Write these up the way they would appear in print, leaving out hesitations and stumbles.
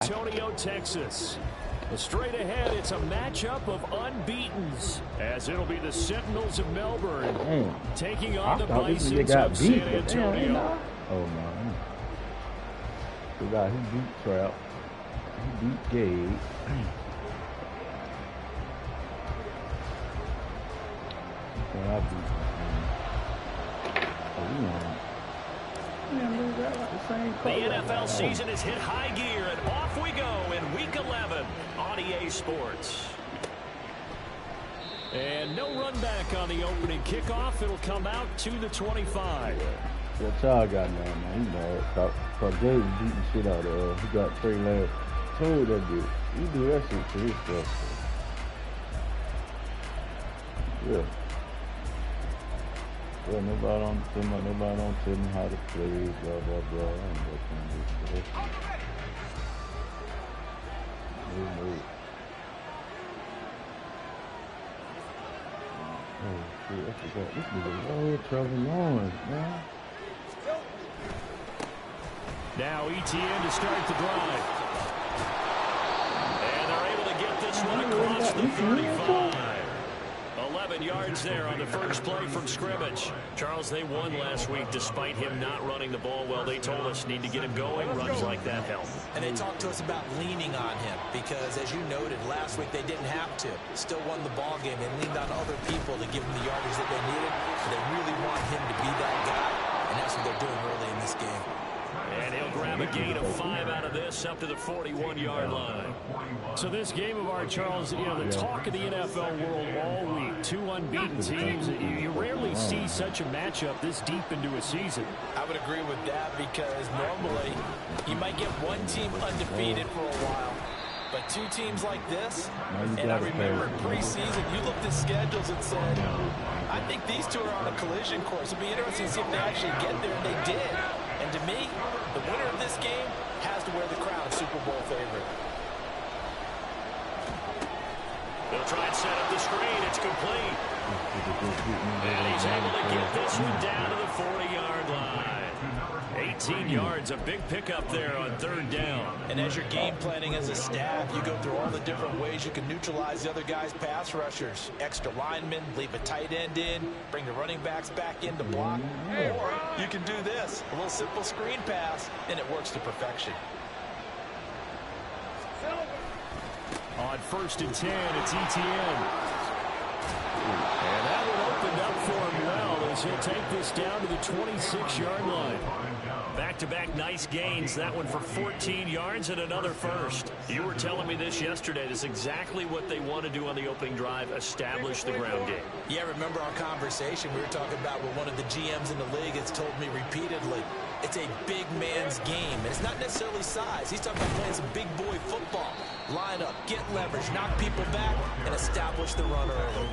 Antonio, Texas. Straight ahead, it's a matchup of unbeatens, as it'll be the Sentinels of Melbourne taking on the Bisons of San Antonio. Oh, no. He beat Trout. He beat Gabe. I beat The NFL season has hit high gear, and off we go in Week 11 on EA Sports. And no run back on the opening kickoff. It'll come out to the 25. What y'all got now, man? You know, Gabe beating shit out of He got 3 left. Told that dude. He do that shit to his stuff. Yeah. Yeah, nobody don't tell me how to play, blah, blah, blah. I ain't got time to do that. No. Oh, shit, I forgot. This nigga Trevor Lawrence, man. Now ETN to start the drive. And they're able to get this one across the 35. 11 yards there on the first play from scrimmage. Charles, they won last week despite him not running the ball well. They told us need to get him going. Runs like that help. And they talked to us about leaning on him because, as you noted, last week they didn't have to. Still won the ball game. They leaned on other people to give them the yardage that they needed. So they really want him to be that guy, and that's what they're doing early in this game. And he'll grab a gain of 5 out of this up to the 41-yard line. So this game of ours, Charles, you know, the talk of the NFL world all week. 2 unbeaten teams. You rarely see such a matchup this deep into a season. I would agree with that because normally you might get one team undefeated for a while. But 2 teams like this, and I remember in preseason, you looked at schedules and said, I think these 2 are on a collision course. It'd be interesting to see if they actually get there, and they did. And to me, the winner of this game has to wear the crown Super Bowl favorite. They'll try and set up the screen. It's complete. And he's able to get this one down to the 40-yard line. 18 yards, a big pickup there on 3rd down. And as you're game planning as a staff, you go through all the different ways you can neutralize the other guy's pass rushers. Extra linemen, leave a tight end in, bring the running backs back in to block. Or you can do this, a little simple screen pass, and it works to perfection. On 1st and 10, it's ETN. And that one opened up for him well as he'll take this down to the 26-yard line. Back-to-back nice gains. That one for 14 yards and another first. You were telling me this yesterday. This is exactly what they want to do on the opening drive, establish the ground game. Yeah, remember our conversation we were talking about with one of the GMs in the league has told me repeatedly. It's a big man's game, and it's not necessarily size. He's talking about playing some big boy football. Line up, get leverage, knock people back, and establish the run early.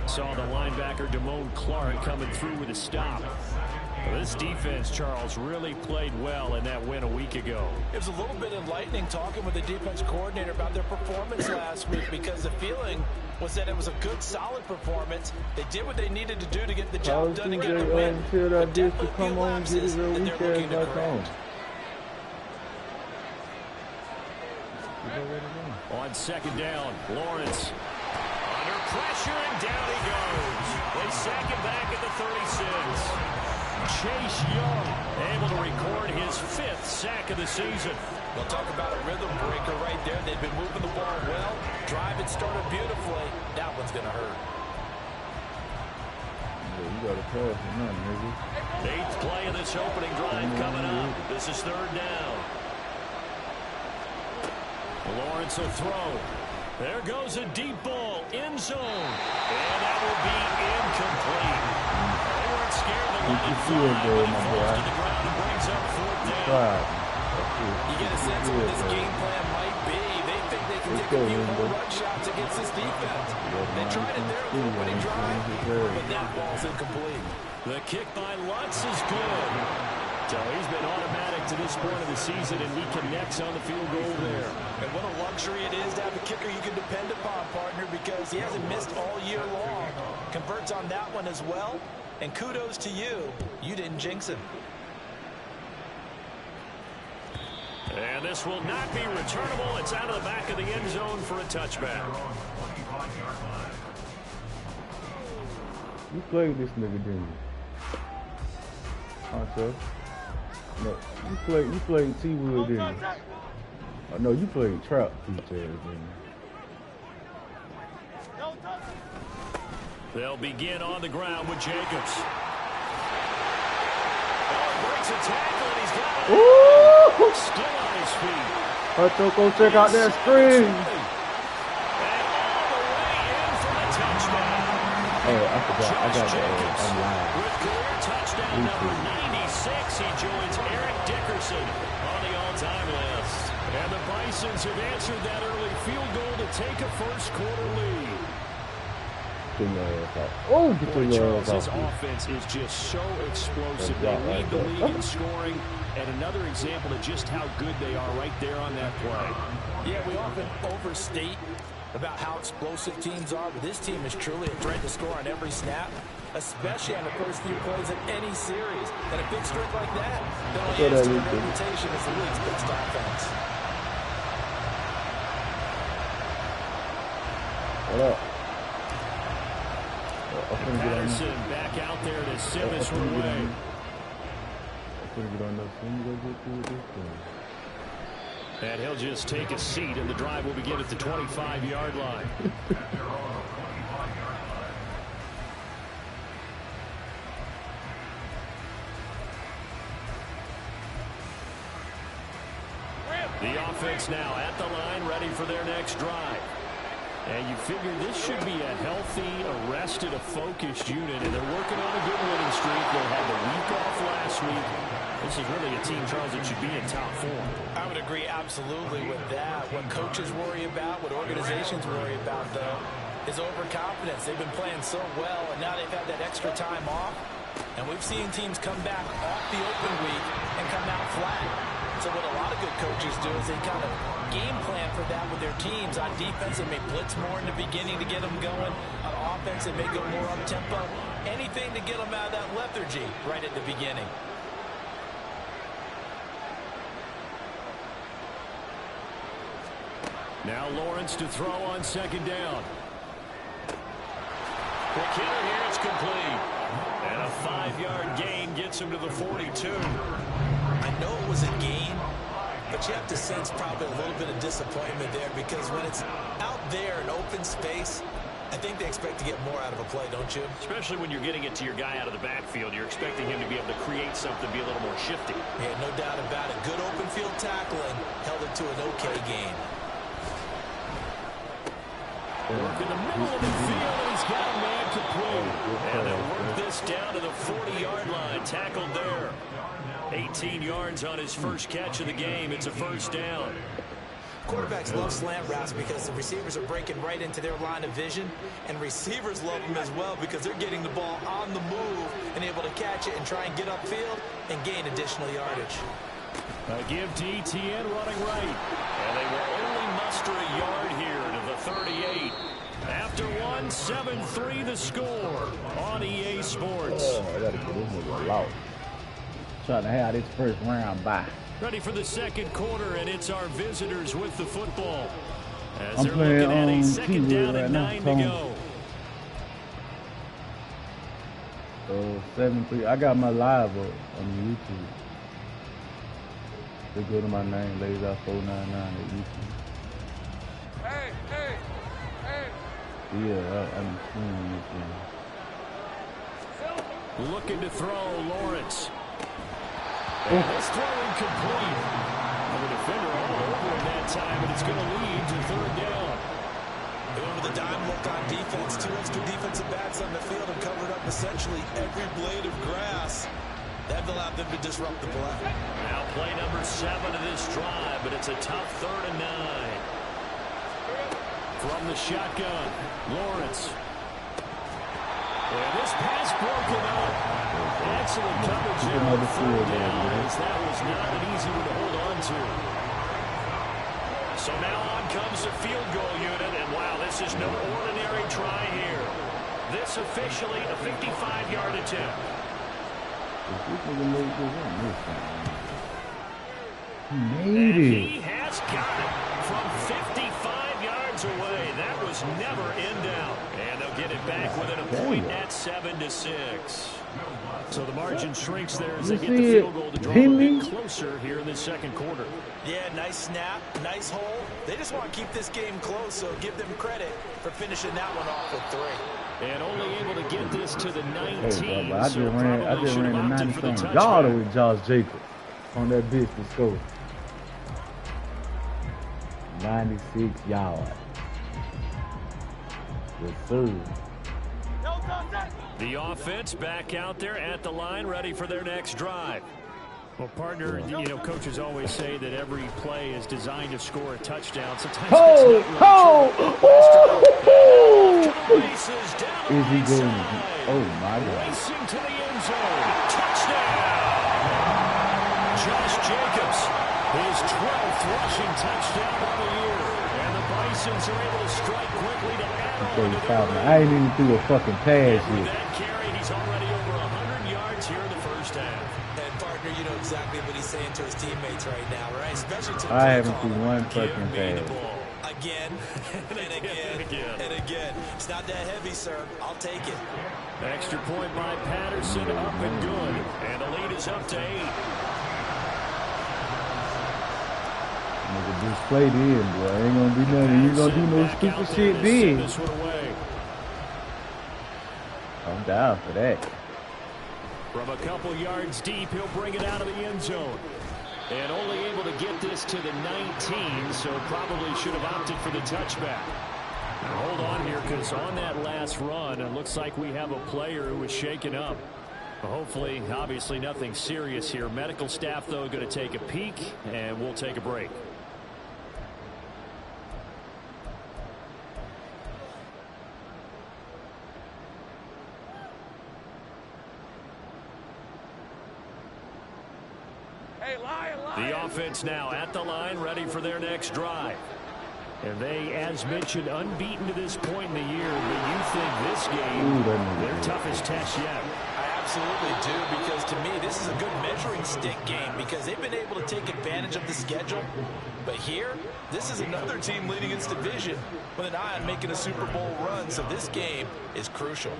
Saw the linebacker Damone Clark coming through with a stop. Well, this defense, Charles, really played well in that win a week ago. It was a little bit enlightening talking with the defense coordinator about their performance last week because the feeling was that it was a good, solid performance. They did what they needed to do to get the job done and get the win. But definitely a few lapses that they're looking to correct. On 2nd down, Lawrence under pressure, and down he goes. They sack him back at the 36. Chase Young able to record his 5th sack of the season. We'll talk about a rhythm breaker right there. They've been moving the ball well. Drive it started beautifully. That one's going to hurt. Yeah, you got to pass him now, nigga. 8th play of this opening drive coming up. This is 3rd down. Lawrence will throw. There goes a deep ball, end zone. And that will be incomplete. They weren't scared to let it fly, but he falls to the ground and brings up 4th down. You get a sense of what this game plan might be. They think they can take a few more run shots against this defense. They tried it there on the opening drive, but that ball's incomplete. The kick by Lutz is good. So he's been automatic to this point of the season, and he connects on the field goal there. And what a luxury it is to have a kicker you can depend upon, partner, because he hasn't missed all year long. Converts on that one as well. And kudos to you. You didn't jinx him. And this will not be returnable. It's out of the back of the end zone for a touchback. You played this nigga, didn't you? Honcho. No, you played T-Wood, didn't you? Oh, no, you played Trap, didn't you? They'll begin on the ground with Jacobs. Breaks a tackle, and he's got it. Ooh! Still on his feet. Honcho, go check out that screen. And all the way in for the touchdown. Oh, I forgot. I got that. I'm live. With career touchdown number 96, he joins Eric Dickerson on the all-time list. And the Bisons have answered that early field goal to take a first-quarter lead. Oh, Boy, Charles, his offense is just so explosive. They lead the league in scoring, and another example of just how good they are right there on that play. Yeah, we often overstate about how explosive teams are, but this team is truly a threat to score on every snap, especially on the first few plays of any series. And a big streak like that, they'll adds to their reputation as the league's best offense. What up? Patterson back out there to Simmons for away. And he'll just take a seat, and the drive will begin at the 25-yard line. The offense now at the line, ready for their next drive. And you figure this should be a healthy, arrested, a focused unit, and they're working on a good winning streak. They had the week off last week. This is really a team, Charles, that should be in top form. I would agree absolutely with that. What coaches worry about, what organizations worry about, though, is overconfidence. They've been playing so well, and now they've had that extra time off. And we've seen teams come back off the open week and come out flat. So what a lot of good coaches do is they kind of game plan for that with their teams. On defense, they may blitz more in the beginning to get them going. On offense, they may go more up-tempo. Anything to get them out of that lethargy right at the beginning. Now Lawrence to throw on second down. The killer here is complete. And a 5-yard gain gets him to the 42. I know it was a gain, but you have to sense probably a little bit of disappointment there because when it's out there in open space, I think they expect to get more out of a play, don't you? Especially when you're getting it to your guy out of the backfield. You're expecting him to be able to create something, be a little more shifty. Yeah, no doubt about it. Good open field tackling held it to an okay gain. Work in the middle of the field, and he's got a man complete. And they'll work this down to the 40-yard line. Tackled there. 18 yards on his first catch of the game. It's a first down. Quarterbacks love slant routes because the receivers are breaking right into their line of vision, and receivers love them as well because they're getting the ball on the move and able to catch it and try and get upfield and gain additional yardage. A give to Etienne running right, and they will only muster a yard here to the 38. After one, 7-3 the score on EA Sports. Oh, I gotta get this nigga loud. Trying to have this first round bye. Ready for the second quarter, and it's our visitors with the football. As I'm they're playing looking at a on second down right and now. 9 to go. 7-3. I got my live up on YouTube. They go to my name, Laser 499 at YouTube. Hey. Yeah, I'm seeing this. Looking to throw, Lawrence. And this throw incomplete. The defender all over him that time, and it's going to lead to third down. They went with a dime look on defense. 2 extra defensive backs on the field and covered up essentially every blade of grass. That allowed them to disrupt the play. Now play number 7 of this drive, but it's a tough 3rd and 9. From the shotgun, Lawrence. And this pass broken up. Excellent coverage there on 3rd down, as that was not an easy one to hold on to. So now on comes the field goal unit, and wow, this is no ordinary try here. This officially a 55-yard attempt. Made it. He has got it from 55 yards away. That was never in doubt. And they'll get it back within a point at 7-6. So the margin shrinks there as they get the field goal to draw a bit closer here in the second quarter. Yeah, nice snap, nice hole. They just want to keep this game close, so give them credit for finishing that one off with 3. And only able to get this to the 19. Hey, bro, I just ran the 90 yard with Josh Jacobs on that bitch to score. 96 yards. Yes, sir. The offense back out there at the line, ready for their next drive. Well, partner, you know, coaches always say that every play is designed to score a touchdown. Sometimes it's not really true. Is he going? Oh, my God. Racing to the end zone. Touchdown! Josh Jacobs, his 12th rushing touchdown of the year. And the Bisons are able to strike quickly to add on to the I ain't even threw a fucking pass yet. with that carry, he's already over 100 yards here in the first half. And, partner, you know exactly what he's saying to his teammates right now, right? Especially to the I haven't threw one fucking pass. Again, and again, and again. It's not that heavy, sir. I'll take it. Extra point by Patterson, up and good. And the lead is up to 8. Nigga, just play it in, boy. Ain't gonna be nothing. You ain't gonna do no stupid shit big. I'm down for that. From a couple yards deep, he'll bring it out of the end zone. And only able to get this to the 19, so probably should have opted for the touchback. Now hold on here, because on that last run, it looks like we have a player who was shaken up. Hopefully, obviously nothing serious here. Medical staff, though, going to take a peek, and we'll take a break. The offense now at the line, ready for their next drive. And they, as mentioned, unbeaten to this point in the year. But you think this game, their toughest test yet? I absolutely do, because to me, this is a good measuring stick game because they've been able to take advantage of the schedule. But here, this is another team leading its division with an eye on making a Super Bowl run. So this game is crucial.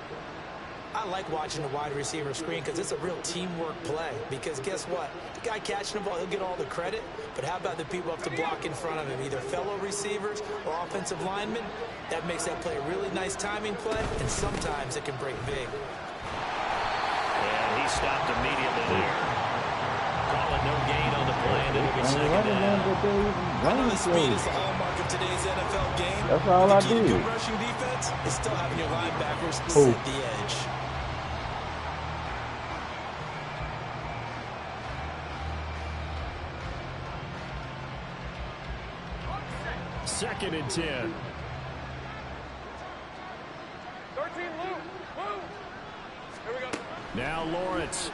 I like watching the wide receiver screen because it's a real teamwork play. Because guess what? The guy catching the ball, he'll get all the credit. But how about the people up to block in front of him? Either fellow receivers or offensive linemen. That makes that play a really nice timing play. And sometimes it can break big. And he stopped immediately there. Call it no gain on the play, and it'll be second down. I know the speed is the hallmark of today's NFL game. That's all I The key to do. good rushing defense is still having your linebackers set the edge. Second and 10. 13, move. Here we go. Now Lawrence.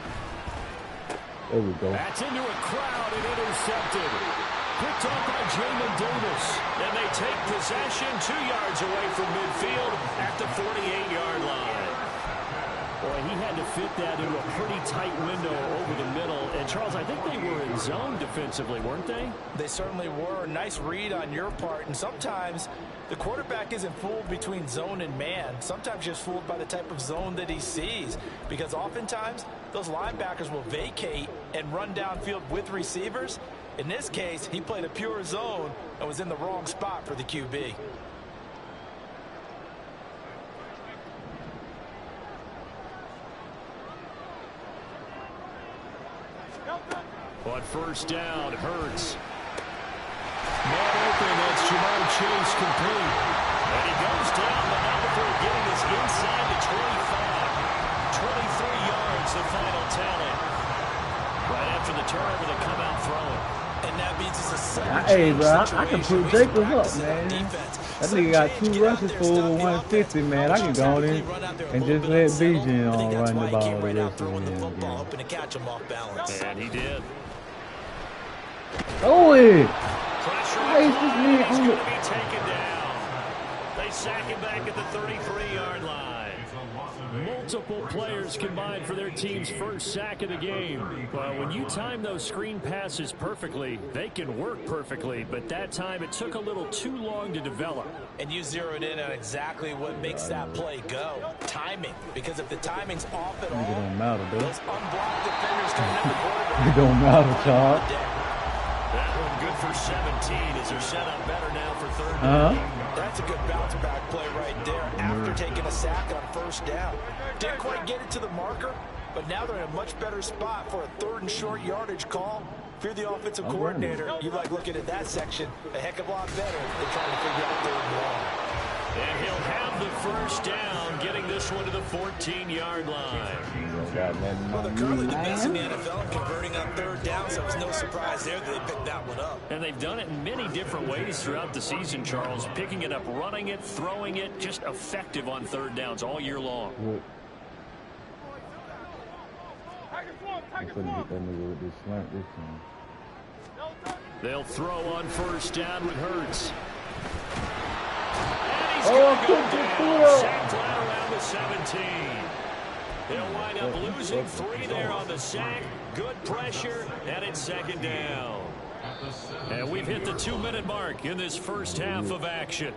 There we go. That's into a crowd and intercepted. Picked up by Jamin Davis. And they take possession 2 yards away from midfield at the 48-yard line. Boy, he had to fit that into a pretty tight window over the middle. And, Charles, I think they were in zone defensively, weren't they? They certainly were. Nice read on your part. And sometimes the quarterback isn't fooled between zone and man. Sometimes just fooled by the type of zone that he sees. Because oftentimes, those linebackers will vacate and run downfield with receivers. In this case, he played a pure zone and was in the wrong spot for the QB. On first down, Hurts. Man open, that's Jamar Chase complete. And he goes down, but not before getting this inside the 25. 23 yards, the final tally. Right after the turnover, they come out throwing. And that means it's a second Hey, bro, I can situation. put Jacobs up, man. That nigga got 2 rushes for over 150, man. I can go on in and just let BJ on run the ball the rest of the game. And he did. Oh, it! Pressure Hey, this man he's on going the... to be taken down. They they sack him back at the 33-yard line. Multiple players combined for their team's first sack of the game. Well, when you time those screen passes perfectly, they can work perfectly, but that time it took a little too long to develop. And you zeroed in on exactly what makes that play go. Timing. Because if the timing's off at all, it don't matter, dude. those unblocked defenders don't have the quarterback. It don't matter, Charles. That one good for 17 as they're set up better now for third down. That's a good bounce back play right there after taking a sack on first down. Didn't quite get it to the marker, but now they're in a much better spot for a 3rd and short yardage call. If you're the offensive coordinator, you like looking at that section a heck of a lot better than trying to figure out 3rd and long. And he'll have the first down, getting this one to the 14-yard line. Well, they're currently the best in the NFL in converting on 3rd down, so it's no surprise there that they picked that one up. And they've done it in many different ways throughout the season, Charles. Picking it up, running it, throwing it, just effective on 3rd downs all year long. They'll throw on first down with Hurts. And he's going to go down. Sacked right around the 17. They'll wind up losing 3 there on the sack. Good pressure, and it's 2nd down. And we've hit the 2-minute mark in this first half of action.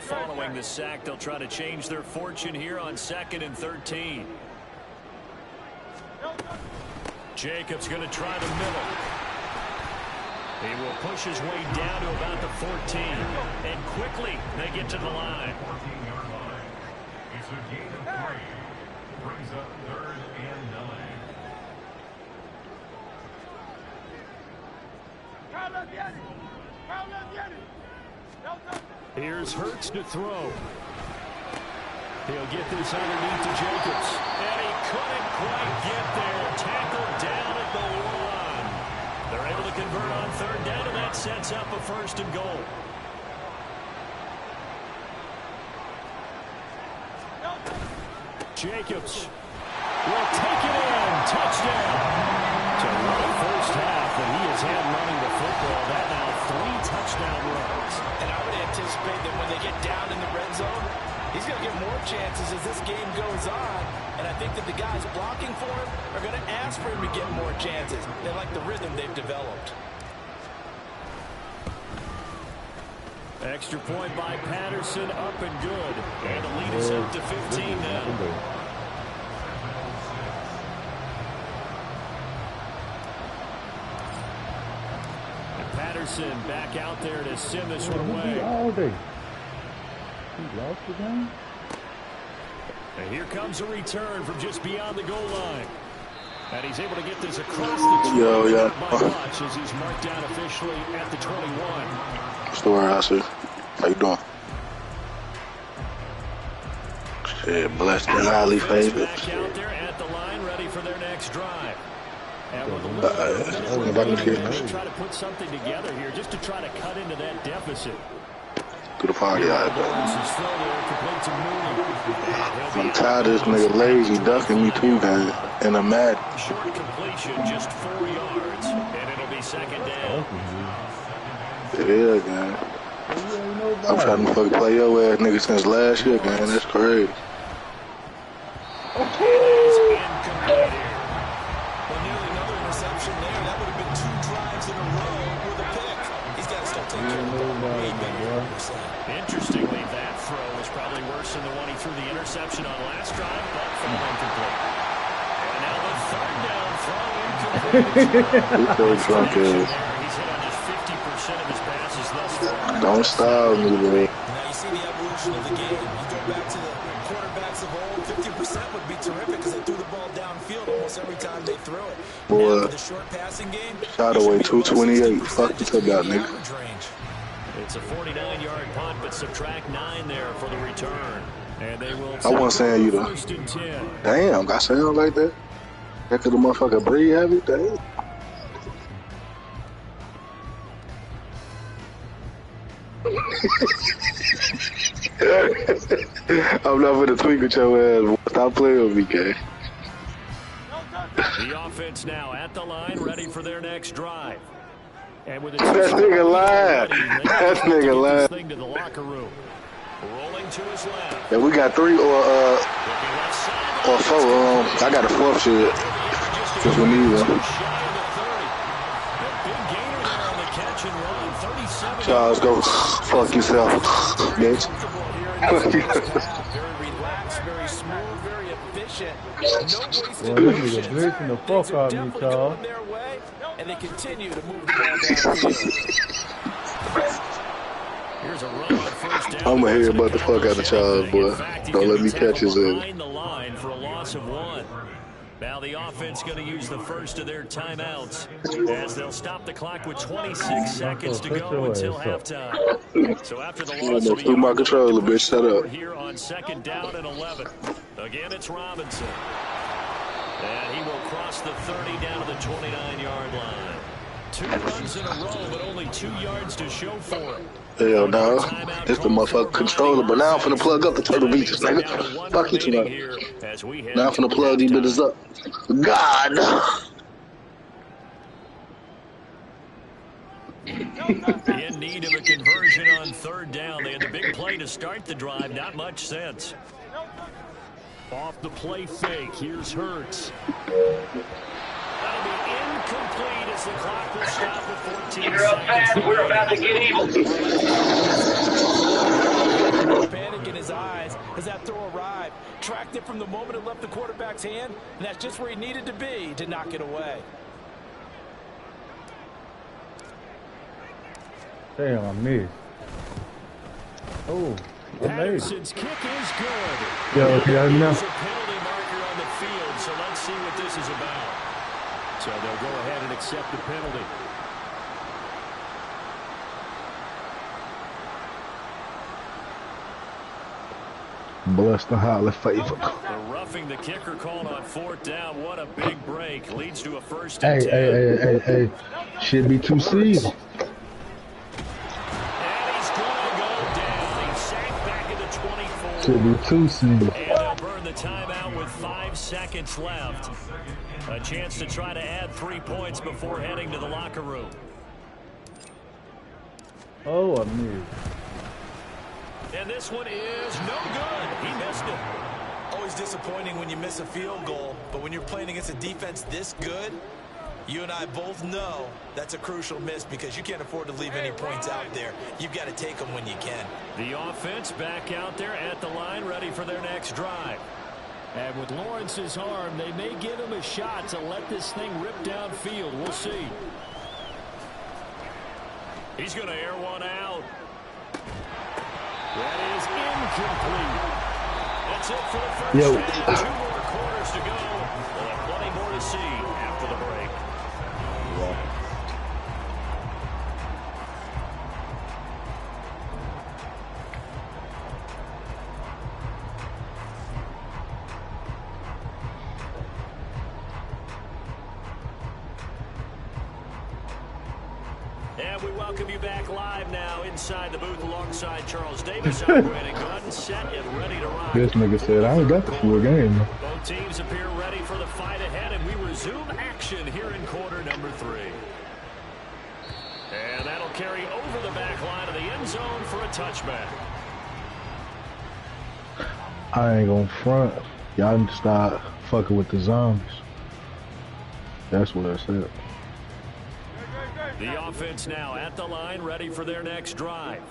Following the sack, they'll try to change their fortune here on 2nd and 13. Jacobs going to try the middle. He will push his way down to about the 14. And quickly, they get to the line. It's a gain of 3. Brings up 3rd and 9. Here's Hurts to throw. He'll get this underneath to Jacobs. And he couldn't quite get there. Tackled down at the 1. They're able to convert on 3rd down, and that sets up a 1st and goal. Jacobs will take it in. Touchdown. So what a first half that he has had running the football. That now 3 touchdown runs. And I would anticipate that when they get down in the red zone, he's going to get more chances as this game goes on. And I think that the guys blocking for him are going to ask for him to get more chances. They like the rhythm they've developed. Extra point by Patterson, up and good. And the lead is up to 15 now. And Patterson back out there to send this one away. All day. He lost the game. And here comes a return from just beyond the goal line. And he's able to get this across the 20 by Watch as he's marked down officially at the 21. What's the word, Hustle? How you doing? Shit, blessed and highly favored. Back out there at the line, ready for their next drive. And with a little try to put something together here just to try to cut into that deficit. To the party out there. I'm tired of this nigga lazy ducking me too, man. And I'm mad. Short completion, just 4 yards, and it'll be 2nd down. It is, man. I'm trying to fucking play your ass nigga since last year, man. That's crazy. It is incomplete here. Well, nearly another interception there. That would have been 2 drives in a row with a pick. He's got to start taking care of the ball way better. Interestingly, that throw was probably worse than the one he threw the interception on last drive, but fell incomplete. And now the 3rd down throw incomplete. He's so drunk, He's hit on just 50% of his passes thus far. Don't style me, man. Now you see the evolution of the game. You go back to the quarterbacks of old, 50% would be terrific because they threw the ball downfield almost every time they threw it. Boy, the short passing game, shot away 228. Fuck you about, nigga. It's a 49-yard punt, but subtract 9 there for the return. And they will. I wasn't saying you though. 1st and 10. Damn, I sound like that. That could the motherfucker breathe heavy. Damn. I'm not gonna tweak with your ass. Stop playing with me, gang. The offense now at the line, ready for their next drive. And with That nigga lied. That nigga lied. Thing to the locker room. Rolling to his left. Yeah, we got 3 or 4. I got a 4th shit. If we need one. Charles, go fuck yourself, bitch. Fuck you. Very relaxed, very smooth, very efficient. No wasted Well, this nigga blitzing the fuck out of me, Charles. their way, and they continue to move the ball downfield. Here's a run on first down. I'm gonna hear about the fuck out of Charles, boy. Don't let me catch his ass. Behind the line for a loss of 1. Now the offense going to use the first of their timeouts as they'll stop the clock with 26 seconds to go until halftime. So after the loss of through my controller, bitch. Shut up. here on 2nd down and 11. Again, it's Robinson. And he will cross the 30 down to the 29-yard line. 2 runs in a row, but only 2 yards to show for him. Hell no. It's the motherfucking controller, but now I'm finna plug up the Turtle Beaches, nigga. Fuck you tonight. Now I'm finna plug these bitches up. God. In need of a conversion on 3rd down. They had the big play to start the drive. Not much sense. Off the play fake. Here's Hurts. That'll be incomplete as the clock will stop with 14 seconds. We're about to get evil. Panic in his eyes as that throw arrived. Tracked it from the moment it left the quarterback's hand, and that's just where he needed to be to knock it away. Damn, I missed. Oh, I made it. Patterson's kick is good. Yeah, okay, I know. There's a penalty marker on the field, so let's see what this is about. So they'll go ahead and accept the penalty. Bless the highly faithful. The roughing the kicker called on 4th down. What a big break. Leads to a 1st Hey, and 10. hey. Should be 2 seeds. And he's going to go down. He sank back at the 24. Should be 2 seeds. And they'll burn the timeout with 5 seconds left. A chance to try to add 3 points before heading to the locker room. Oh, I missed. And this one is no good. He missed it. Always disappointing when you miss a field goal, but when you're playing against a defense this good, you and I both know that's a crucial miss because you can't afford to leave any points out there. You've got to take them when you can. The offense back out there at the line, ready for their next drive. And with Lawrence's arm, they may give him a shot to let this thing rip downfield. We'll see. He's going to air one out. That is incomplete. That's it for the first half. 2 more quarters to go. We'll have plenty more to see after the break. And we welcome you back live now inside the booth alongside Charles Davis. I'm Brandon Gordon, set and ready to rock. This nigga said, I ain't got the full game. Both teams appear ready for the fight ahead, and we resume action here in quarter number 3. And that'll carry over the back line of the end zone for a touchback. I ain't gonna front. Y'all need to start fucking with the zombies. That's what I said. The offense now at the line, ready for their next drive.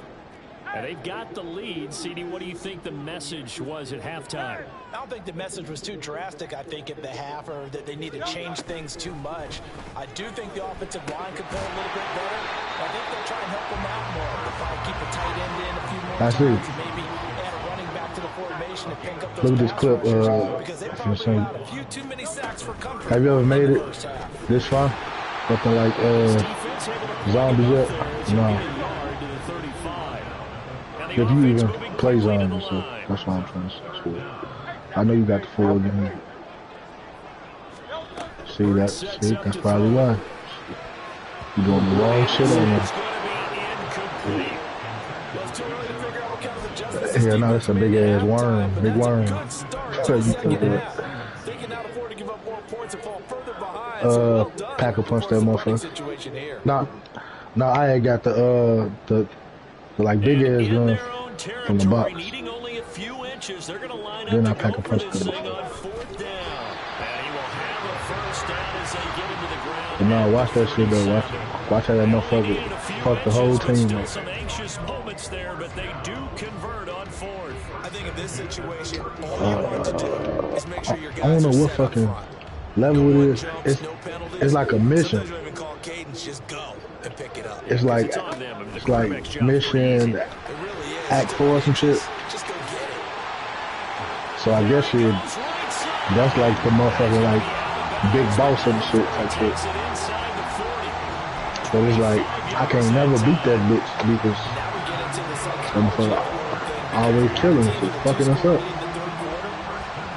And they've got the lead. CD, what do you think the message was at halftime? I don't think the message was too drastic, I think, at the half, or that they need to change things too much. I do think the offensive line could play a little bit better. I think they'll try and help them out more. They'll probably keep a tight end in a few more times. And maybe add a running back to the formation to pick up those. Look at this clip. because they probably allowed a few too many sacks for comfort. Have you ever made it this far? Nothing like zombies yet? No. If you even play zombies, so that's what I'm trying to say. I know you got the full game. See, that's probably why. You doing the wrong shit on there. Yeah, no, that's a big ass worm. Big worm. Packer punch that motherfucker. Nah, No, I ain't got the like big ass gun from the box. Needing only a few inches. They're going to line Then I up to pack go a for punch this to thing on 4th down. And he will have a first down as they get into the ground. But no, watch that shit though. Watch how that motherfucker fuck the whole team Still up. some anxious moments there, but they do convert on 4th. I think in this situation, all you want to do is make sure your I don't guys know are what set up fucking front. level No it more is. jumps, no penalties. It's like a mission. Sometimes we don't even call cadence, just go and pick it up. It's like mission It really is. act 4 or some shit. Just go get it. So I guess that's like the motherfucker like big boss of the shit type shit. But it's like I can't never beat that bitch because I'm always killing shit, fucking us up.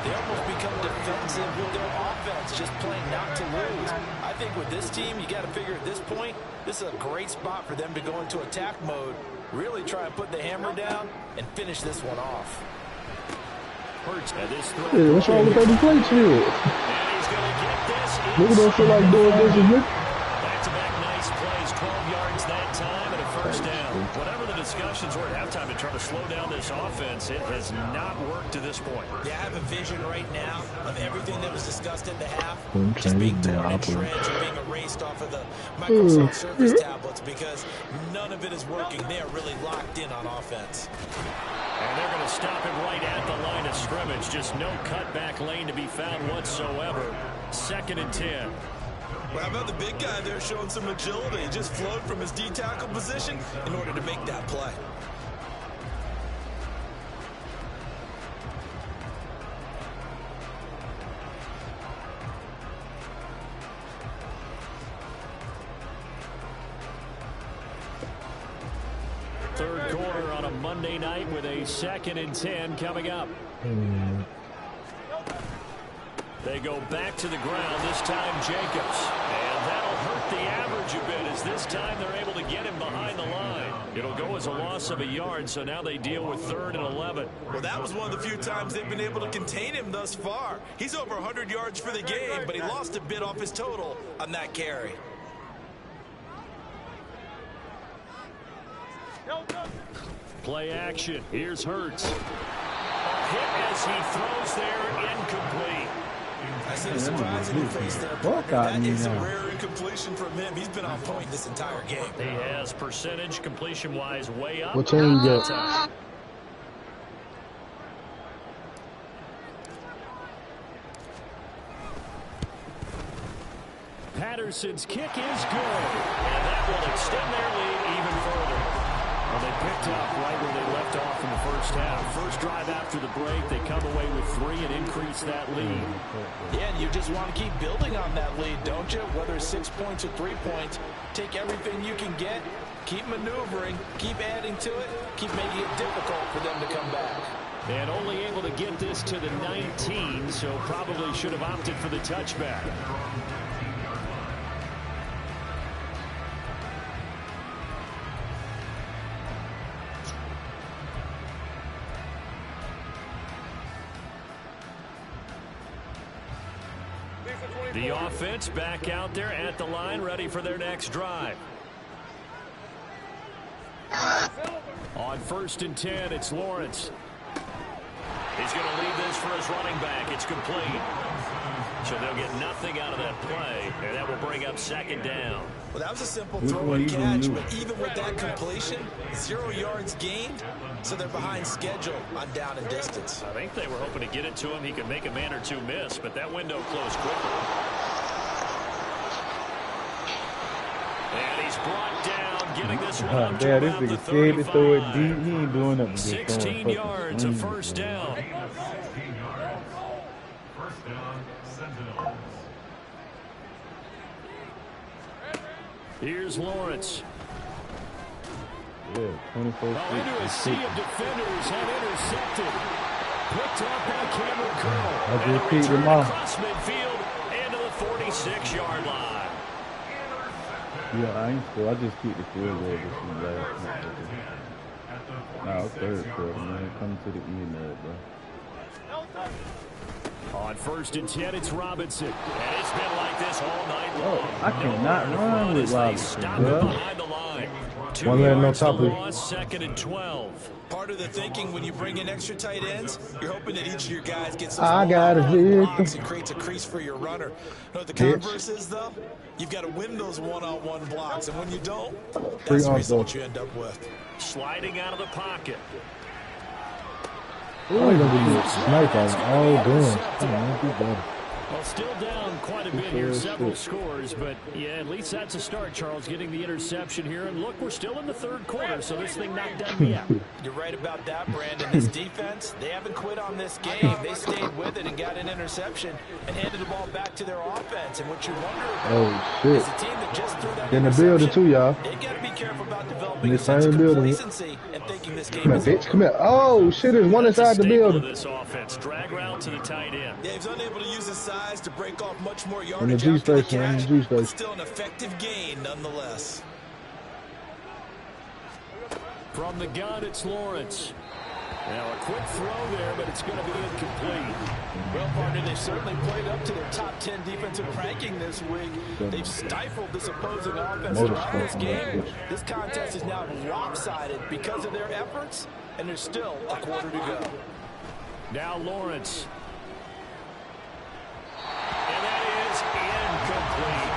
They almost become defensive with their offense, just playing not to lose. I think with this team, you got to figure at this point, this is a great spot for them to go into attack mode, really try and put the hammer down and finish this one off. Yeah, what's wrong with 30 plates here? Nigga don't feel like doing this again. Back-to-back nice plays, 12 yards that time and a first down. Whatever the discussions were at halftime to try to slow down this offense, it has not worked to this point. Yeah, I have a vision right now of everything that was discussed at the half just change being the torn in opposite. shreds or being erased off of the Microsoft Surface tablets because none of it is working. They are really locked in on offense. And they're going to stop him right at the line of scrimmage. Just no cutback lane to be found whatsoever. 2nd and 10. Well, how about the big guy there showing some agility? He just flowed from his D-tackle position in order to make that play. Third quarter on a Monday night with a 2nd and 10 coming up. They go back to the ground, this time Jacobs. And that'll hurt the average a bit as this time they're able to get him behind the line. It'll go as a loss of a yard, so now they deal with 3rd and 11. Well, that was one of the few times they've been able to contain him thus far. He's over 100 yards for the game, but he lost a bit off his total on that carry. Play action. Here's Hurts. A hit as he throws there, incomplete. I see the surprise in your face there, Parker. That is a rare incompletion from him. He's been on point this entire game. He has percentage completion-wise way up. What team you got? Patterson's kick is good, and that will extend their lead even further. Well, they picked up right where they left off in the first half. First drive after the break, they come away with 3 and increase that lead. Yeah, and you just want to keep building on that lead, don't you? Whether it's 6 points or 3 points, take everything you can get, keep maneuvering, keep adding to it, keep making it difficult for them to come back. And only able to get this to the 19, so probably should have opted for the touchback. The offense back out there at the line, ready for their next drive. On 1st and 10, it's Lawrence. He's going to lead this for his running back. It's complete. So they'll get nothing out of that play, and that will bring up 2nd down. Well, that was a simple throw and catch, but even with that completion, 0 yards gained, so they're behind schedule on down and distance. I think they were hoping to get it to him. He could make a man or two miss, but that window closed quickly. And he's brought down, getting this one up to this around the nigga scared to throw it 35. deep. He ain't doing nothing. 16 yards, a first down. 16 yards. First down, Sentinels. Here's Lawrence. Yeah, 24 Into a sea of defenders have intercepted. Picked up by Cameron Curl. I just peeked him off. Across midfield into the 46-yard line. Yeah, I ain't sure. I just keep the field goal this one last night. Nah, 3rd quarter, man. Coming to the end of it, bro. On 1st and 10, it's Robinson. And it's been like this all night long. Oh, I cannot run with Robinson, Stop bro. him behind the line. 2 One man, no yards to top of it. loss, second and 12. Part of the thinking when you bring in extra tight ends, you're hoping that each of your guys gets those I got a blocks victim. and creates a crease for your runner. You know what the Bitch. converse is, though? You've got to win those one-on-one blocks, and when you don't, Free that's the arm result throw. you end up with. Sliding out of the pocket. Oh, he's gonna be a sniper. Oh, damn. Come on, be better. Well, still down quite a bit here, several scores, but yeah, at least that's a start, Charles, getting the interception here. And look, we're still in the third quarter, so this thing not done yet. You're right about that, Brandon. This defense, they haven't quit on this game. They stayed with it and got an interception and handed the ball back to their offense. And what you wonder about Oh, shit. is the team that just threw that In the building, too, y'all. They got to be careful about In developing the a sense same of building. complacency and thinking this game Come here, is bitch. Come here. Oh, shit. There's one inside the Staple of building. this offense, drag route to the tight end. Yeah, he's unable to use his size to break off much more On the yardage G after the station. On the catch, G but station. still an effective gain nonetheless. From the gun, it's Lawrence. Now a quick throw there, but it's going to be incomplete. Well, partner, they've certainly played up to their top 10 defensive ranking this week. They've stifled this opposing offense throughout this game. This contest is now lopsided because of their efforts, and there's still a quarter to go. Now Lawrence. And that is incomplete.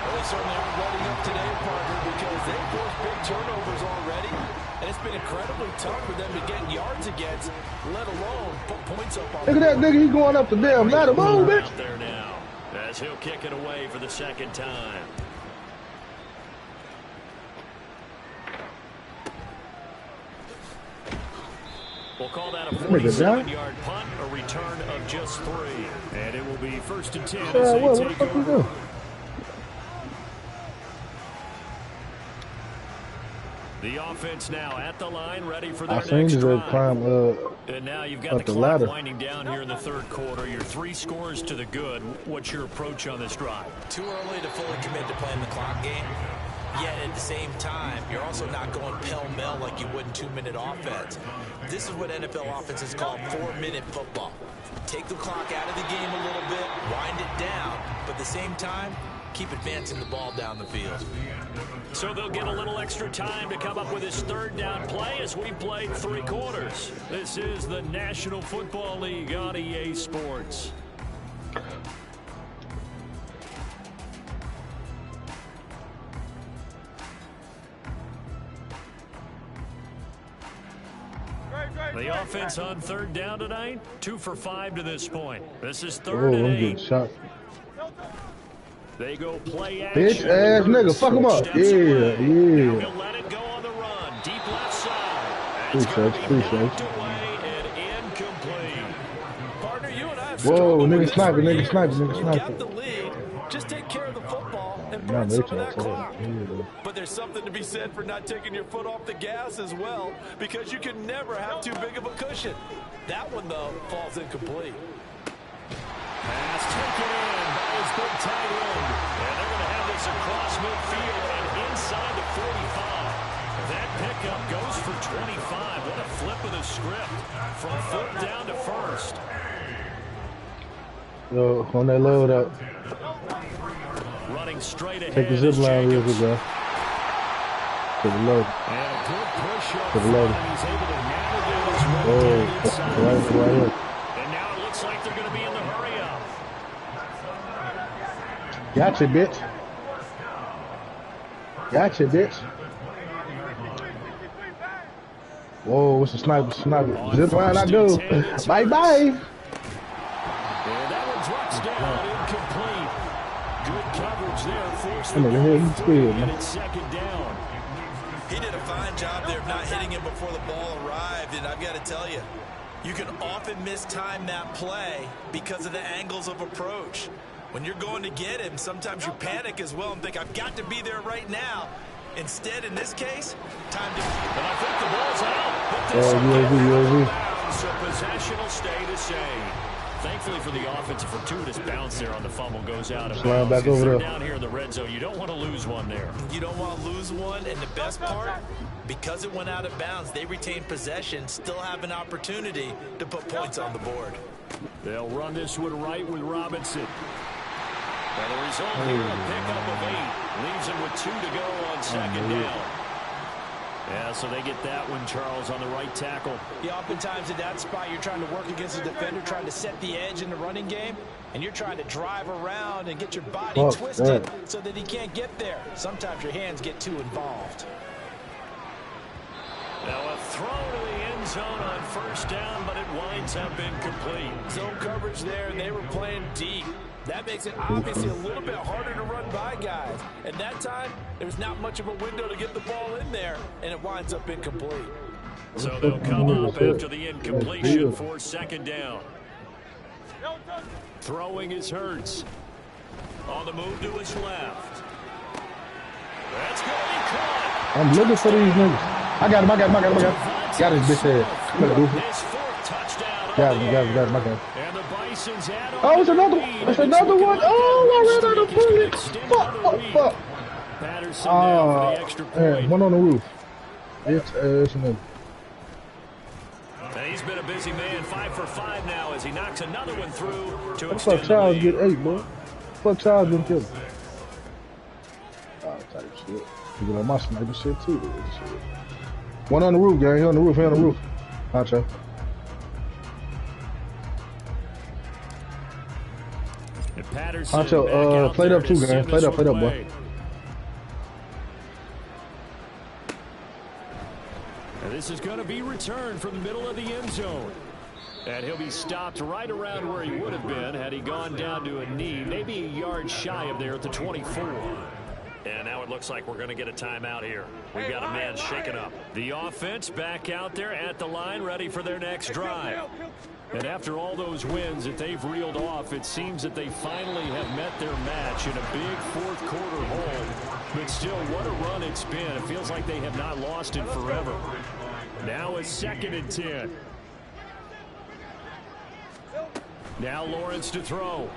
Well, they certainly aren't letting up today, partner, because they've forced big turnovers already, and it's been incredibly tough for them to get yards against, let alone put points up on. Look at that nigga. He going up the damn ladder. Move, bitch. Out there now, as he'll kick it away for the second time. We'll call that a 47-yard punt, a return of just 3. And it will be 1st and 10 as What they the take fuck you over. doing? The offense now at the line, ready for I their seen next this drive. climb And now you've got up the the clock ladder. winding down here in the third quarter. Your 3 scores to the good. What's your approach on this drive? Too early to fully commit to playing the clock game. Yet at the same time, you're also not going pell-mell like you would in 2-minute offense. This is what NFL offenses call 4-minute football. Take the clock out of the game a little bit, wind it down, but at the same time, keep advancing the ball down the field. So they'll get a little extra time to come up with his third down play as we played 3 quarters. This is the National Football League on EA Sports. The offense on third down tonight, 2 for 5 to this point. This is Oh, 3rd and I'm 8. getting shot. They go play action. Bitch ass nigga. Fuck him up. Steps Yeah, away. Now yeah. he'll let it go on the run. Deep left side. Free It's going to safe, be free knocked safe. away and incomplete. Partner, you and I have Whoa, struggled nigga with this sniper, for nigga years. sniper, nigga You got sniper. the lead. Just take care of the football and Nah, burn they some of trying that to clock. yeah. But there's something to be said for not taking your foot off the gas as well, because you can never have too big of a cushion. That one, though, falls incomplete. Pass taken in by his big tight end. And they're going to have this across midfield and inside the 45. That pickup goes for 25. What a flip of the script from 4th down to 1st. Yo, on that load up. Running straight ahead. Take the zip is line real Jacobs. quick, guys. To the load. And a good push up To the front, load. and he's able to navigate his way Oh, down inside. right here. And now it looks like they're going to be in the hurry up. Gotcha, bitch. Gotcha, bitch. Whoa, what's the sniper? Sniper. Zip line, I go. Bye bye. And that one drops down, incomplete. Good coverage there, forced the Come on, ball here, he's free, good, and man. it's 2nd down. He did a fine job there of not hitting him before the ball arrived, and I've got to tell you, you can often mistime that play because of the angles of approach. When you're going to get him, sometimes you panic as well and think, I've got to be there right now. Instead, in this case, time to... And I think the ball's out. But this will UAV, get UAV. out of bounds, so possession will stay the same. Thankfully for the offense, a fortuitous bounce there on the fumble goes out of Slide bounds. back over They're there. down here in the red zone. You don't want to lose one there. You don't want to lose one, and the best part, because it went out of bounds, they retain possession, still have an opportunity to put points on the board. They'll run this one right with Robinson. And the result here, a pickup of 8. Leaves him with 2 to go on 2nd down. Yeah, so they get that one, Charles, on the right tackle. Yeah, oftentimes at that spot, you're trying to work against a defender, trying to set the edge in the running game, and you're trying to drive around and get your body twisted so that he can't get there. Sometimes your hands get too involved. Now a throw to the end zone on first down, but it winds up incomplete. Zone coverage there, and they were playing deep. That makes it obviously a little bit harder to run by guys. At that time, there was not much of a window to get the ball in there, and it winds up incomplete. So they'll come up after the incompletion for second down. Throwing is Hurts. On the move to his left. That's going to be caught. I'm looking for these niggas. I got him. Got his bitch ass. Come on, goofy. Got him. I got him. And the Bisons add on. Oh, it's another one. It's another one. Oh, I ran out of bullets. Fuck. Patterson down for the extra point. One on the roof. It's another. And he's been a busy man, 5 for 5 now as he knocks another one through to extend the Charles lead. Get 8, boy. Fuck Charles didn't kill him. Oh, type shit. You get on my sniper shit too. Shit. One on the roof, gang. He on the roof. Nacho. Nacho, played up too, gang. Played up, boy. And this is going to be returned from the middle of the end zone. And he'll be stopped right around where he would have been had he gone down to a knee, maybe a yard shy of there at the 24. And now it looks like we're going to get a timeout here. We've got a man shaken up. The offense back out there at the line, ready for their next drive. And after all those wins that they've reeled off, it seems that they finally have met their match in a big fourth quarter hole. But still, what a run it's been. It feels like they have not lost it forever. Now it's 2nd and 10. Now Lawrence to throw.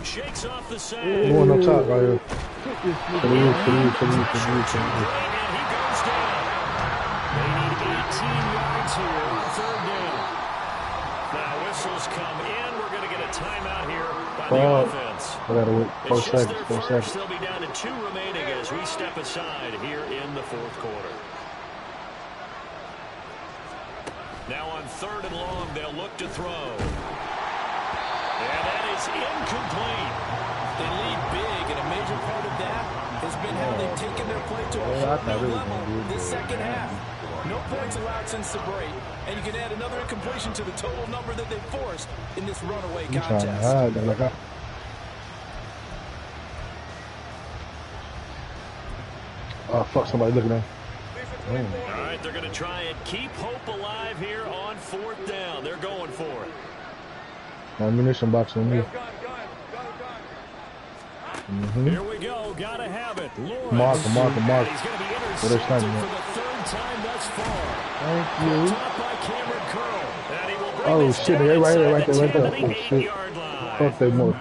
Shakes off the sand. One on top right here. And he goes down. They need 18 yards here. 3rd down. Now whistles come in. We're going to get a timeout here by the offense. I gotta wait 4 seconds. 4 seconds. They'll be down to 2 remaining as we step aside here in the 4th quarter. Now on 3rd and long, they'll look to throw. And that is incomplete. They lead big, and a major part of that has been how they've taken their play to a whole new level this second half. No points allowed since the break, and you can add another incompletion to the total number that they forced in this runaway contest. Oh, fuck, somebody looking at me. All right, they're going to try and keep hope alive here on 4th down. They're going for it. Ammunition box on me. Here we go. Gotta have it. Lawrence. Mark. He's going to be intercepted for the 3rd time thus far. Thank you. Top by Cameron Curl. And he will bring Oh this shit, down they right there. inside the Oh shit. 8-yard line. Fuck that more.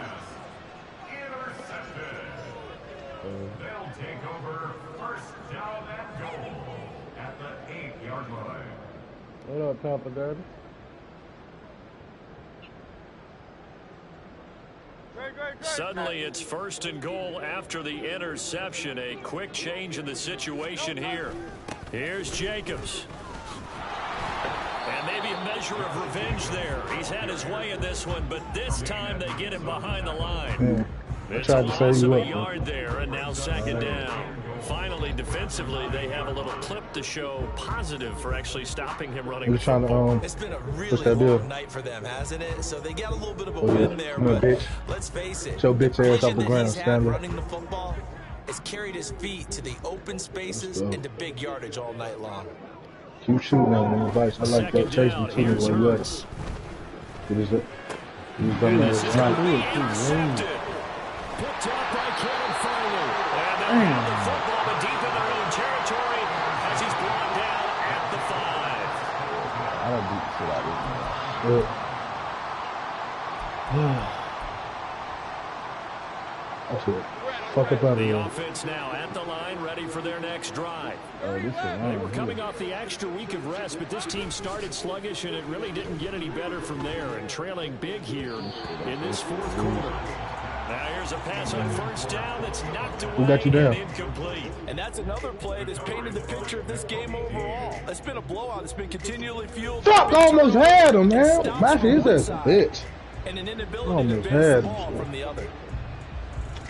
They'll take over 1st down and goal at the 8-yard line. What up, Papa Daddy? Suddenly it's 1st and goal after the interception. A quick change in the situation here. Here's Jacobs. And maybe a measure of revenge there. He's had his way in this one, but this time they get him behind the line. It's a loss of a yard there, and now 2nd down. Finally, defensively, they have a little clip to show positive for actually stopping him running the football. It's been a really long night for them, hasn't it? So they got a little bit of a win there, but let's face it, the bitch ass off the ground, Stanley. Running the football has carried his feet to the open spaces and to big yardage all night long. Keep shooting at him, Vice. I like that. Chase me too when you like. It is it. He's done that. It's not intercepted. Picked up by Kevin Farley. And they'll have the football, but deep in their own territory as he's brought down at the 5. I don't beat the shit out of this. That's it. Fuck up out of The here. offense now at the line, ready for their next drive. They were coming off the extra week of rest, but this team started sluggish, and it really didn't get any better from there, and trailing big here in this 4th quarter. Now here's a pass on 1st down that's knocked away Who got you down? and incomplete. And And that's another play that's painted the picture of this game overall. It's been a blowout. It's been continually fueled. Fuck, almost had him, man. Matthew, he's a bitch. And an inability to advance the ball from the other.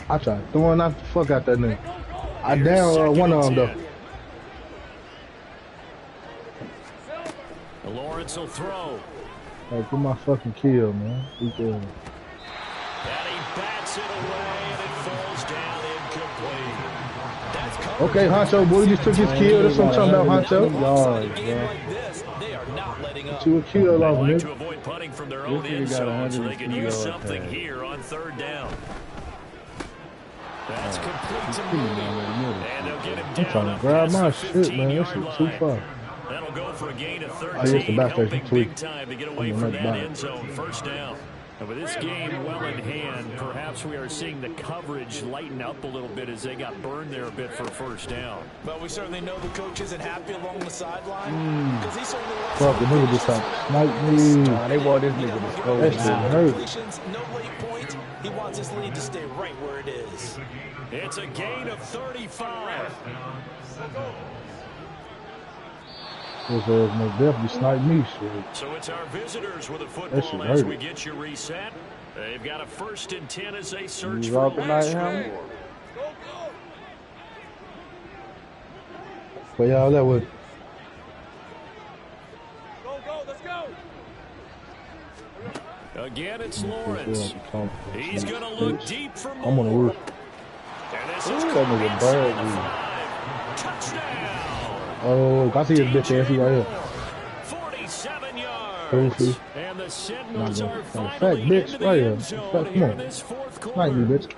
I tried throwing out the fuck out that nigga. I down one of them though. Lawrence will throw. Hey, get my fucking kill, man. And he bats it away, and it falls down incomplete. That's okay, Honcho, boy, you just took his kill. That's what I'm talking about, Honcho. To a kill off, like to avoid punting from their own end zone, so they can use something here on third down. That's complete to Mooney. And they'll get him down. I'm trying to grab my shit, man. This is too far. That'll go for a gain of 13, helping big time to get away from that end zone. First down. And with this game well in hand, perhaps we are seeing the coverage lighten up a little bit as they got burned there a bit for first down. But we certainly know the coach isn't happy along the sideline. Because he certainly wants fuck, the nigga just snipe me. Nah, they want this nigga to score. That shit hurt. No late points. He wants his lead to stay right where it is. It's a gain of 35. Definitely snipe me, shit. So it's our visitors with a football as we get you reset. They've got a 1st and 10 as they search for a last score. But y'all that would. Go, let's go. Again, it's Lawrence. He's going to look deep for more. I'm on the roof. And this is touchdown. Oh, I see his bitch ass right here. 47 yards. And the Sentinels are finally into the end zone here in this fourth quarter. Bitch.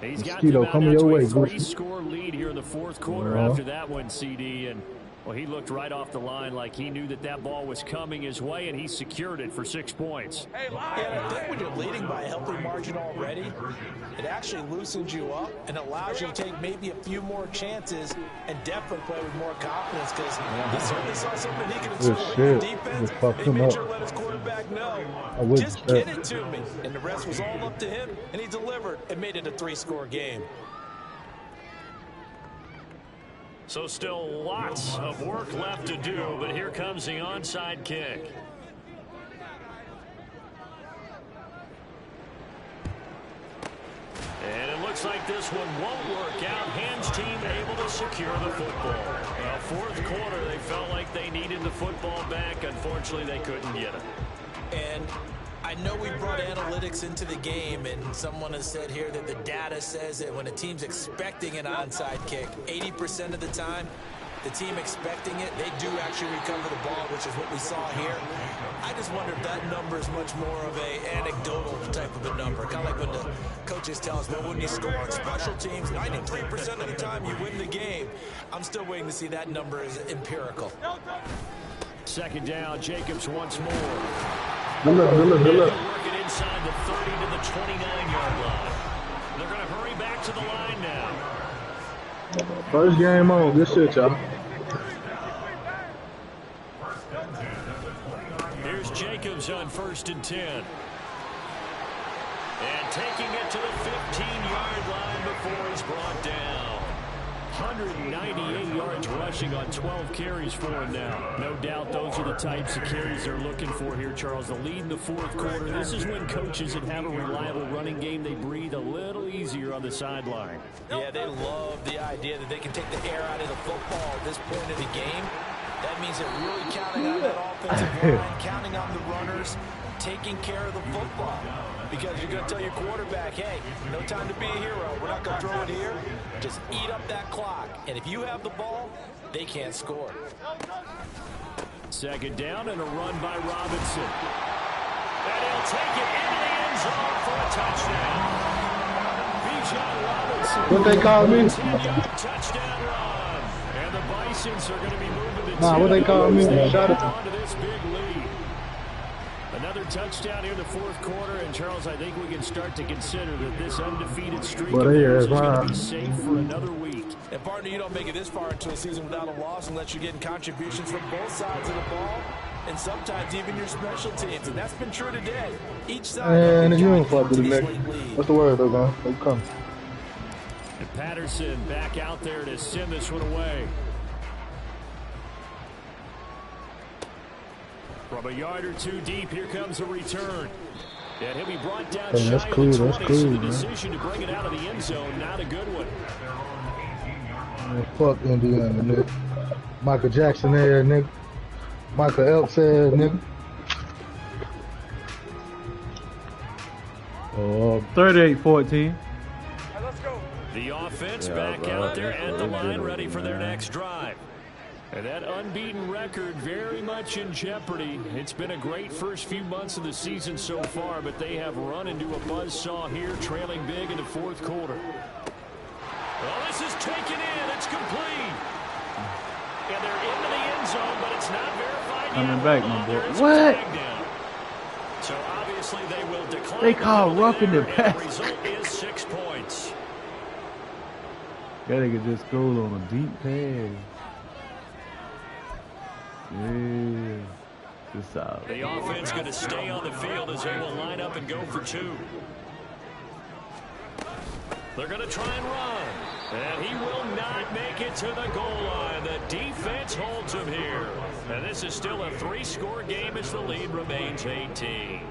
He's got them out to a 3-score lead here in the fourth quarter after that one, CD. And, well, he looked right off the line like he knew that ball was coming his way, and he secured it for 6 points. Yeah, I think when you're leading by a healthy margin already, it actually loosens you up and allows you to take maybe a few more chances and definitely play with more confidence because he certainly saw something he could exploit in defense. He made sure to let his quarterback know, just get it to me. And the rest was all up to him, and he delivered and made it a 3-score game. So still lots of work left to do, but here comes the onside kick. And it looks like this one won't work out. Hans team able to secure the football. Well, fourth quarter, they felt like they needed the football back. Unfortunately, they couldn't get it. And I know we brought analytics into the game, and someone has said here that the data says that when a team's expecting an onside kick, 80% of the time, the team expecting it, they do actually recover the ball, which is what we saw here. I just wonder if that number is much more of a anecdotal type of a number. Kind of like when the coaches tell us, well, when you score on special teams, 93% of the time you win the game. I'm still waiting to see that number is empirical. Second down, Jacobs once more. Good luck. Working inside the 30 to the 29-yard line. They're going to hurry back to the line now. First game on. Good shit, y'all. Here's Jacobs on 1st and 10. And taking it to the 15-yard line before he's brought down. 198 yards rushing on 12 carries for him now. No doubt those are the types of carries they're looking for here, Charles. The lead in the fourth quarter. This is when coaches that have a reliable running game, they breathe a little easier on the sideline. Yeah, they love the idea that they can take the air out of the football at this point of the game. That means they're really counting on that offensive line, counting on the runners, taking care of the football. Because you're going to tell your quarterback, hey, no time to be a hero. We're not going to throw it here. Just eat up that clock. And if you have the ball, they can't score. Second down and a run by Robinson. And he'll take it into the end zone for a touchdown. Bijan Robinson. What they call me? 10-yard touchdown run. And the Bisons are going to be moving to what they call me? Shot it. onto this big lead. Another touchdown here in the fourth quarter, and Charles, I think we can start to consider that this undefeated streak of theirs is going to be safe for another week. And partner, you don't make it this far into a season without a loss unless you're getting contributions from both sides of the ball, and sometimes even your special teams, and that's been true today. Each side. And you don't fuck with the next. What's the word though, man? They come. And Patterson back out there to send this one away. From a yard or two deep, here comes a return. And he'll be brought down shy of the 20, so the decision to bring it out of the end zone, not a good one. Man, fuck Indiana, nigga. Michael Jackson there, nigga. Michael Elks there, nigga. 38-14. Let's go. The offense back out there at the line, ready for their next drive. And that unbeaten record very much in jeopardy. It's been a great first few months of the season so far, but they have run into a buzzsaw here, trailing big in the fourth quarter. Well, this is taken in. It's complete. And they're into the end zone, but it's not verified yet. Coming back, my boy. What? So obviously they will decline. They call roughing the pass. The result is 6 points. That nigga just goes on a deep pass. Yeah. Just out. The offense going to stay on the field as they will line up and go for 2. They're going to try and run. And he will not make it to the goal line. The defense holds him here. And this is still a 3-score game as the lead remains 18.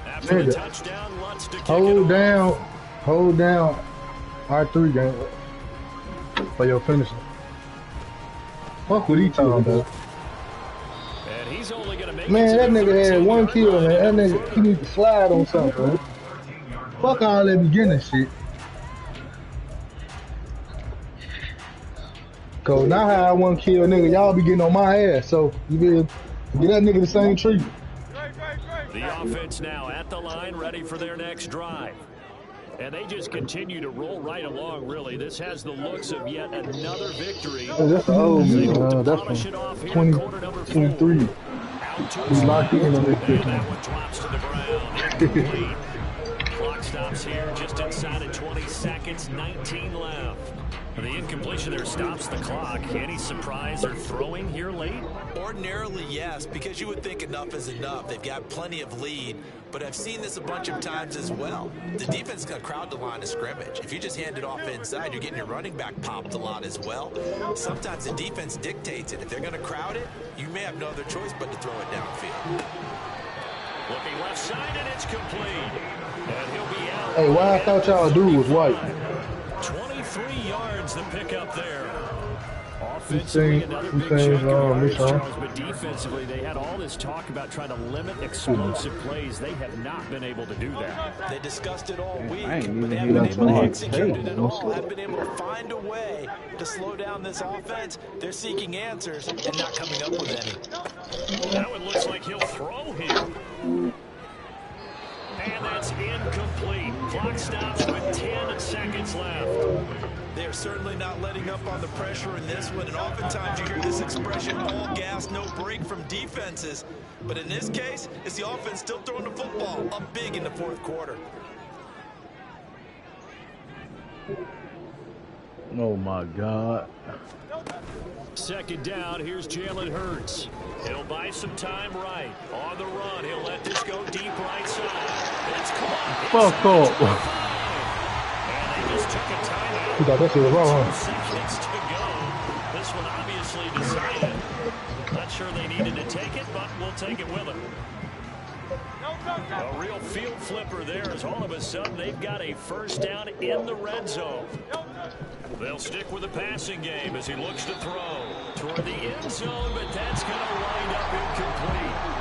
After the touchdown, Lutz to kick it Hold down R3 game for your finisher. Fuck what he talking about. And he's only gonna make Man, that nigga had 1 kill, man. That nigga, he need to slide on something, man. Fuck all that beginning shit. Cause now how I 1 kill, nigga, y'all be getting on my ass. So you be get that nigga the same treatment. The offense now at the line, ready for their next drive. And they just continue to roll right along, really. This has the looks of yet another victory. Oh, that's the old man. That's from 2023. He's locked in on this And that one drops to the ground. Incomplete. Clock stops here just inside of 20 seconds, 19 left. The incompletion there stops the clock. Any surprise or throwing here late? Ordinarily, yes, because you would think enough is enough. They've got plenty of lead, but I've seen this a bunch of times as well. The defense is going to crowd the line of scrimmage. If you just hand it off inside, you're getting your running back popped a lot as well. Sometimes the defense dictates it. If they're going to crowd it, you may have no other choice but to throw it downfield. Looking left side, and it's complete. And he'll be out. Hey, why I thought y'all dude was white? 23 yards to pick up there. Offensively, another big chunk of yards, Charles, but defensively, they had all this talk about trying to limit explosive plays. They have not been able to do that. They discussed it all week, but they haven't been able to execute it at all. Haven't been able to find a way to slow down this offense. They're seeking answers and not coming up with any. That one looks like he'll throw here. And that's incomplete. Clock stops with 10 seconds left. They're certainly not letting up on the pressure in this one, and oftentimes you hear this expression, all gas, no break from defenses. But in this case, it's the offense still throwing the football up big in the fourth quarter. Oh, my God. Second down, here's Jalen Hurts. He'll buy some time right. On the run, he'll let this go deep right side. It's caught. Fuck off. And they just took a timeout. You got that shit wrong, 2 seconds to go. This one obviously decided. Not sure they needed to take it, but we'll take it with them. A real field flipper there as all of a sudden they've got a first down in the red zone. They'll stick with the passing game as he looks to throw toward the end zone, but that's going to wind up incomplete.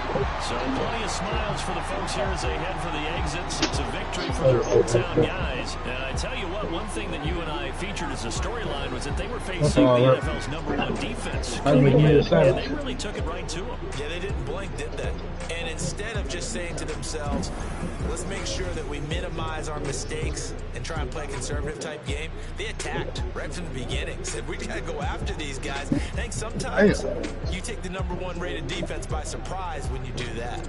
So plenty of smiles for the folks here as they head for the exits. It's a victory for their hometown guys. And I tell you what, one thing that you and I featured as a storyline was that they were facing the NFL's #1 defense. And they really took it right to them. Yeah, they didn't blink, did they? And instead of just saying to themselves, let's make sure that we minimize our mistakes and try and play a conservative type game, they attacked right from the beginning. Said, we got to go after these guys. I think sometimes you take the #1 rated defense by surprise when you do that.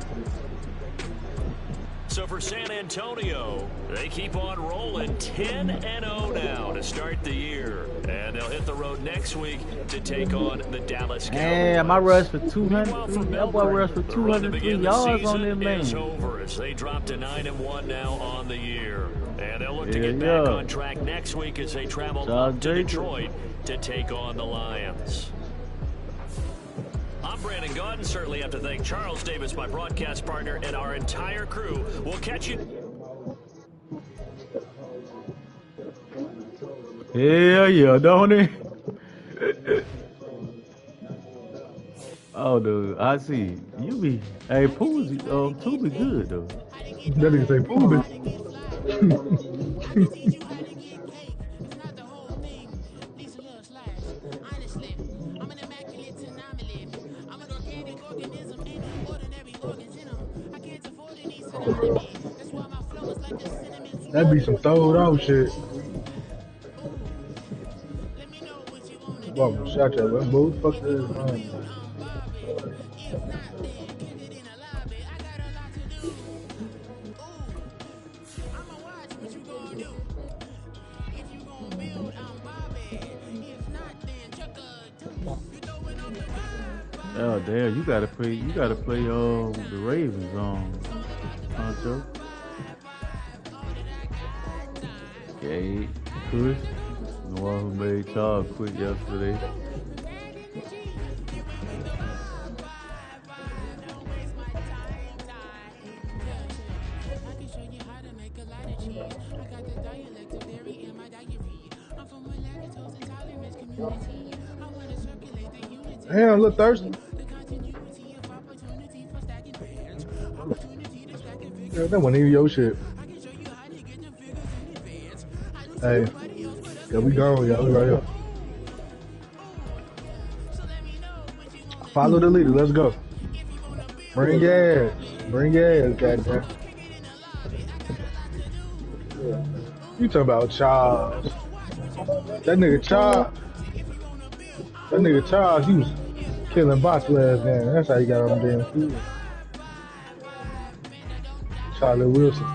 So for San Antonio, they keep on rolling 10-0 now to start the year. And they'll hit the road next week to take on the Dallas Cowboys. Damn, I rushed for 200. That boy rushed for 203 yards on them, man. It's over as they drop to 9-1 now on the year. And they'll look to get back on track next week as they travel up to Detroit to take on the Lions. I'm Brandon Gaudin. Certainly have to thank Charles Davis, my broadcast partner, and our entire crew. We'll catch you. Yeah, don't it? Oh, dude, I see. You be, hey, Pooh, Pooh be good, though. That nigga say Pooh. That be some throwed out shit. Well, shot that, man. Who the fuck is Oh damn, you gotta play the Ravens on Honcho. Okay, Kush, the one who made Charles quit yesterday. Damn, look thirsty. Yeah, that wasn't even your shit. Hey, yeah, we gone, y'all. We right here. Follow the leader. Let's go. Bring gas. Bring gas, goddamn. You talking about Charles? That nigga Charles. That nigga Charles, he was killing box last game. That's how he got on the damn field. Charlie Wilson.